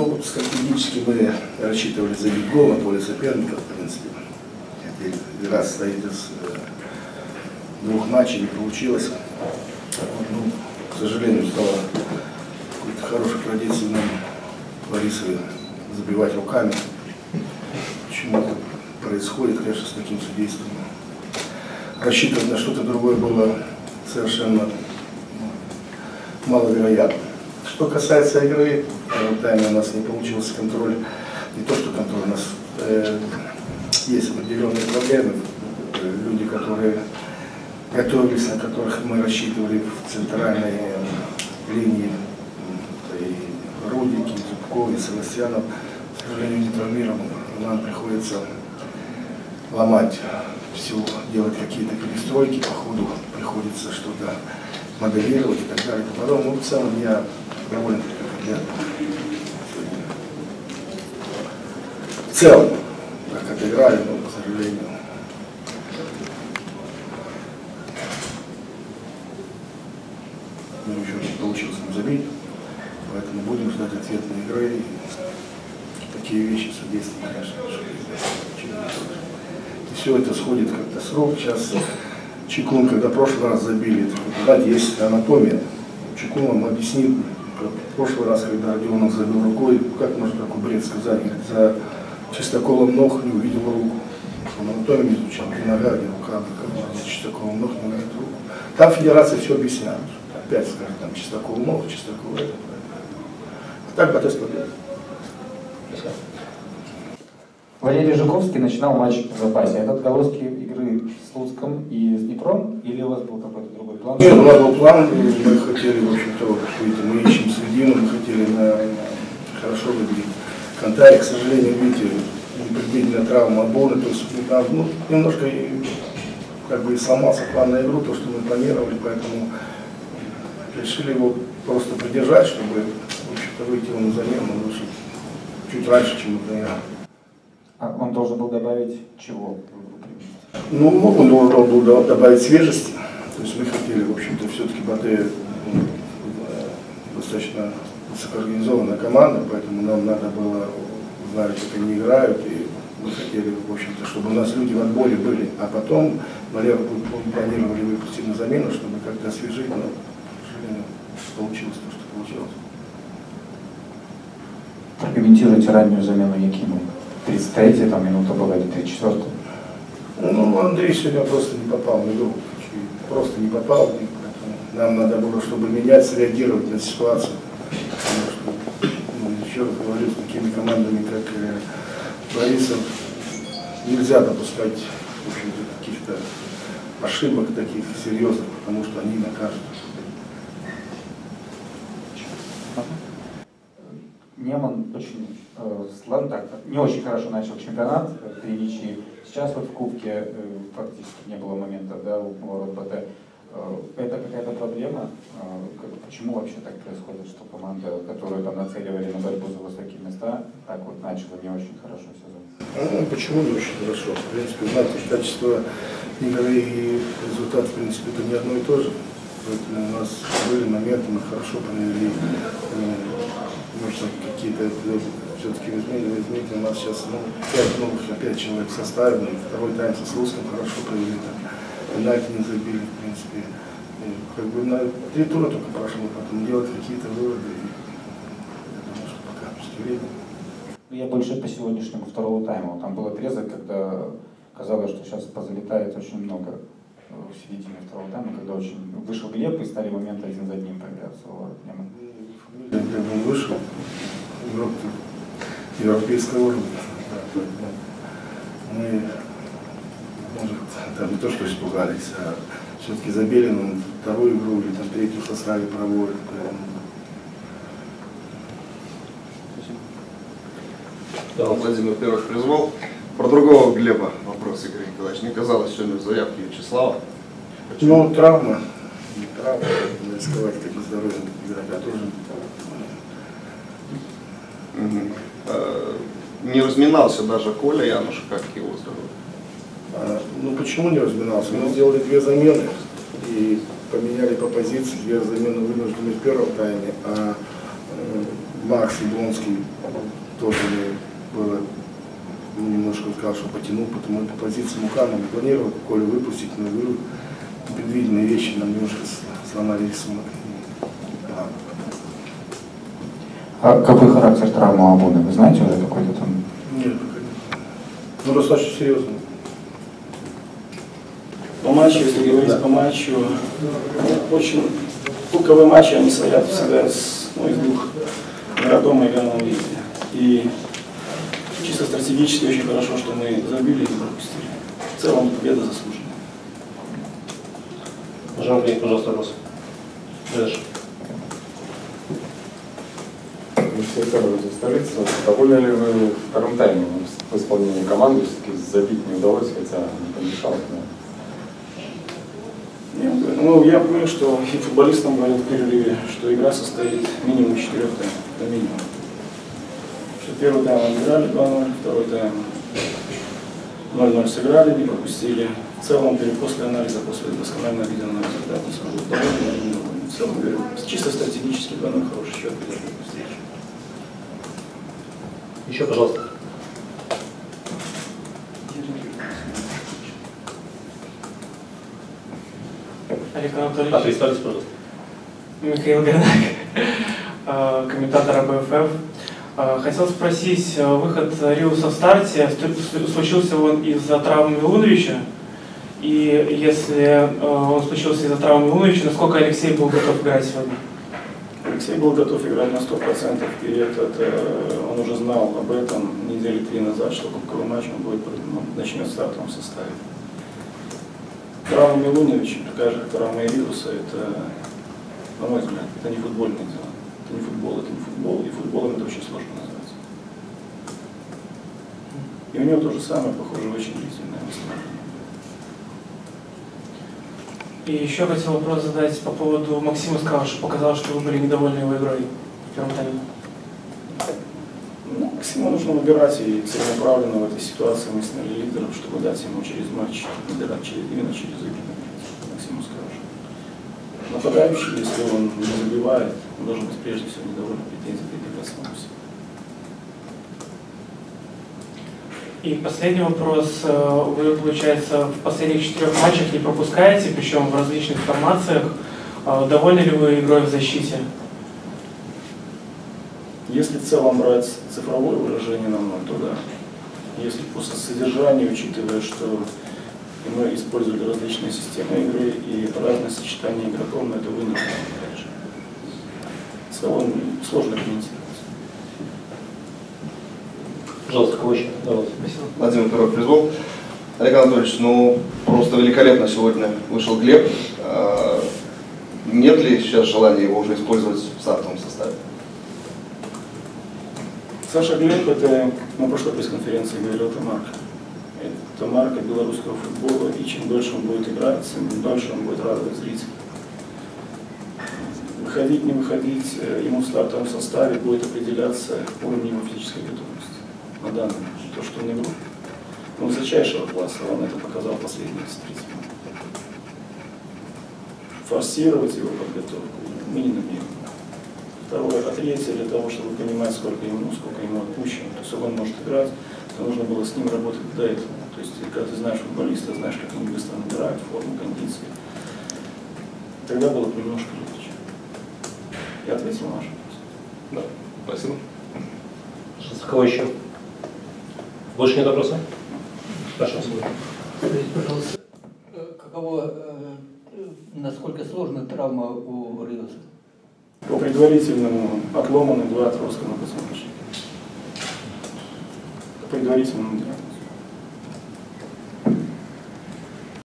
Ну, стратегически мы рассчитывали забить гол на поле соперника, в принципе. Игра состоит из двух матчей, не получилось. Ну, к сожалению, стало какой-то хорошей традицией нам Борисове забивать руками. Почему это происходит, конечно, с таким судейством. Рассчитывать на что-то другое было совершенно маловероятно. Что касается игры, в первом тайме у нас не получился контроль. Не то, что контроль, у нас есть определенные проблемы. Люди, которые готовились, на которых мы рассчитывали в центральной линии, и Рудик, и Зубков, и Севастьянов, к сожалению, не травмированы. Нам приходится ломать все, делать какие-то перестройки, по ходу приходится что-то моделировать и так далее. Потом, ну, в целом я доволен, в целом, как отыграли, но, к сожалению, еще не получилось нам забить, поэтому будем ждать ответной игры. И такие вещи судейства, конечно, и все это сходит как-то с рук. Сейчас Чекун, когда в прошлый раз забили, да, есть анатомия. Чекун вам объяснит, в прошлый раз, когда Родионов забил рукой, как можно такой бред сказать, говорит, за чистоколом ног не увидел руку. Он анатомию изучал, где нога, где рука, как можно за чистоколом ног не увидеть руку. Там федерация все объясняет. Опять скажет, там чистокол ног, чистокол это. А так Батыс победа. Валерий Жуковский начинал матч в запасе. Это отголоски игры с Луцком и с Днепром? Или у вас был какой-то другой план? Нет, у нас был план, мы хотели, в общем-то, мы ищем середину, мы хотели хорошо выглядеть Кантаре. К сожалению, видите, непредвиденная травма обоны, то есть немножко как бы и сломался план на игру, то, что мы планировали, поэтому решили его просто придержать, чтобы, в общем-то, выйти на замену, он вышел чуть раньше, чем мы планировали. А он должен был добавить чего? Ну, он должен был добавить свежести. То есть мы хотели, в общем-то, все-таки Батэ достаточно высокоорганизованная команда, поэтому нам надо было знать, как они играют, и мы хотели, в общем-то, чтобы у нас люди в отборе были. А потом Валеру планировали выпустить на замену, чтобы как-то освежить, но, к сожалению, получилось то, что получилось. Прокомментируйте раннюю замену Якимова. 33-я там минута была или 34-я? Ну, Андрей сегодня просто не попал в игру. Просто не попал. Нам надо было, чтобы менять, реагировать на ситуацию. Потому что, еще раз говорю, с такими командами, как Борисов, нельзя допускать, в общем-то, каких-то ошибок таких серьезных, потому что они накажут. Неман очень не очень хорошо начал чемпионат, 3 ничьи. Сейчас вот в Кубке фактически не было момента, да, у ворот Батэ. Это какая-то проблема? Почему вообще так происходит, что команда, которую там нацеливали на борьбу за высокие места, так вот начала не очень хорошо сезон? Ну, почему не очень хорошо? В принципе, знаете, качество игры и результат, в принципе, это не одно и то же. Поэтому у нас были моменты, мы хорошо провели. Может, какие-то все-таки изменения. У нас сейчас 5 новых опять человек составлено. Второй тайм со Слуцком хорошо провели. Пенальти не забили, в принципе. Как бы на 3 тура только прошло, потом делать какие-то выводы. Я думаю, что пока все время. Я больше по сегодняшнему второго тайма. Там был отрезок, когда казалось, что сейчас позалетает очень много в середине второго тайма, когда очень вышел Глеб и стали моменты один за одним появляться. Он вышел, игрок европейского уровня. Мы, может, там не то, что испугались, а все-таки забили нам вторую игру или там третью в составе проводят. Да, Владимир первых призвал. Про другого Глеба вопрос, Игорь Николаевич. Не казалось сегодня в заявке Вячеслава? Ну, травма. Не травма, не рисковать, как бы здоровьем игрока тоже. Не разминался даже Коля Януш, как его здоровье? Ну почему не разминался? Мы сделали 2 замены и поменяли по позиции, 2 замены вынуждены в первом тайме, а Макс Яблонский тоже было немножко сказал, что потянул, потому что по позиции Мукана не планировал Колю выпустить, но говорю, непредвиденные вещи нам немножко сломали рисунок. А какой характер травмы Абуны? Вы знаете уже какой-то там? Нет, пока нет. Ну, достаточно серьезно. По матчу, если говорить по матчу, очень кубковые матчи, они стоят всегда из двух городов и игра на выезде. И чисто стратегически очень хорошо, что мы забили и не пропустили. В целом победа заслуженная. Жан-Клей, пожалуйста, вопрос. Дальше. Столица. Довольны ли вы вторым таймом в исполнении команды? Все-таки забить не удалось, хотя не помешало. Ну, я понял, что и футболистам говорил в перерыве, что игра состоит минимум из 4 таймов. Это минимум. Что первый тайм отыграли 2-0, второй тайм 0-0 сыграли, не пропустили. В целом, после анализа, после досконального видеоанализа результат не смогу довольны, не довольны. В целом, говорю, чисто стратегически 2-0 хороший счет, без пропустили. Еще, пожалуйста. Олег Анатольевич. Представьтесь, пожалуйста. Михаил Горнак, комментатор АБФФ. Хотел спросить, выход Риуса в старте, случился он из-за травмы Милуновича? И если он случился из-за травмы Милуновича, насколько Алексей был готов играть сегодня? Алексей был готов играть на 100%, и он уже знал об этом недели 3 назад, что кубковый матч он начнет в стартовом составе. Травма Милуновича, такая же, как травма Риуса, это, на мой взгляд, это не футбольное дело. Это не футбол, и футболом это очень сложно назвать. И у него то же самое, похоже, очень длительное восстановление. И еще хотел вопрос задать по поводу Максима сказал, что показал, что вы были недовольны его игрой в первом тайме. Ну, Максима нужно выбирать, и целенаправленно в этой ситуации мы сняли лидеров, чтобы дать ему через матч, именно через игры. Максиму скажу. Нападающий, если он не забивает, он должен быть прежде всего недоволен, претензий предъявлять самому себе. И последний вопрос. Вы, получается, в последних 4 матчах не пропускаете, причем в различных формациях. Довольны ли вы игрой в защите? Если в целом брать цифровое выражение на 0, то да. Если по содержанию, учитывая, что мы использовали различные системы игры и разные сочетания игроков, но это вынуждено, опять же. В целом сложно комментировать. Пожалуйста, кого еще? Владимир Пирог призвал. Олег Анатольевич, ну просто великолепно сегодня вышел Глеб. Нет ли сейчас желания его уже использовать в стартовом составе? Саша Глеб, это на прошлой пресс-конференции говорил Тамарка. Это марка белорусского футбола, и чем дольше он будет играть, тем дольше он будет радовать зрителей. Выходить, не выходить, ему в стартовом составе будет определяться уровень его физической готовности. На данный момент. То, что он игру. Он высочайшего класса, он это показал последние 30 минут. Форсировать его подготовку мы не намерены. Второе, третье, для того, чтобы понимать, сколько ему отпущено. То есть, если он может играть, то нужно было с ним работать до этого. То есть, когда ты знаешь футболиста, знаешь, как они быстро набирают форму, кондиции, тогда было бы немножко легче. Я ответил на ваш вопрос. Да, спасибо. Кого еще? Больше нет вопросов? Хорошо. Скажите, пожалуйста, насколько сложна травма у Риуса? По предварительному отломаны 2 отростка на позвоночнике. По предварительному диагнозу.